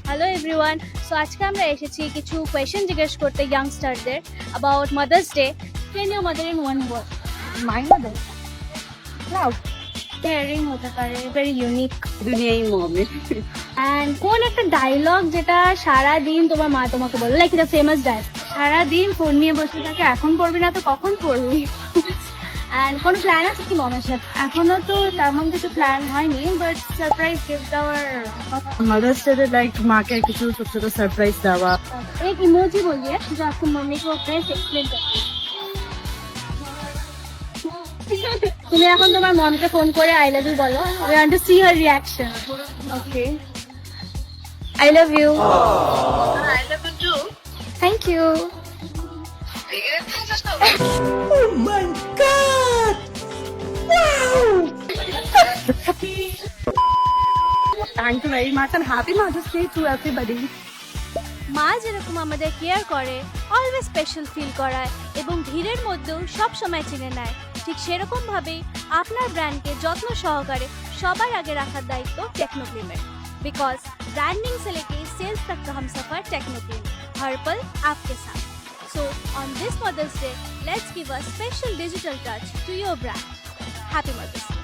Hello everyone, so আজকে আমরা এসেছি কিছু কোয়েশ্চেন জিজ্ঞেস করতে ইয়াংস্টারদের about Mother's Day. Can you mother in one word? My mother love caring হতে পারে, ভেরি ইউনিক। দুনিয়াই মমি। অ্যান্ড কোন একটা ডায়লগ যেটা সারা দিন তোমার মা তোমাকে বলে, লাইক এটা ফেমাস ডায়লগ, সারা দিন ফোন নিয়ে বসে থাকে, এখন পড়বি না তো কখন পড়বি? অ্যান্ড কোনো প্ল্যান আছে কি মমের সাথে? এখনো তো তেমন কিছু প্ল্যান হয়নি, বাট সারপ্রাইজ গিফট দেওয়ার মাদার্স ডে লাইক মাকে কিছু ছোট ছোট সারপ্রাইজ দেওয়া। एक इमोजी बोलिए जो आपकी मम्मी को प्रेस एक्सप्लेन कर। তুমি এখন তোমার মমকে ফোন করে আই লাভ ইউ বলো। We want to see her reaction. Okay, I love you. I love you too. Thank you. Oh my god! Wow! Thank you very much and happy Mother's Day to everybody. মা যেরকম আমাদের care করে, always special feel করায় এবং ভিড়ের মধ্যেও সব সময় চিনে নেয়, ঠিক সেরকম ভাবেই আপনার ব্র্যান্ডকে যত্ন সহকারে সবার আগে রাখার দায়িত্ব টেকনোক্লিমের। बिकॉज ब्रांडिंग से लेके सेल्स तक का हम सफर टेक्नोक्लिम, हर पल आपके साथ। So on this Mother's Day, let's give a special digital touch to your brand. Happy Mother's Day.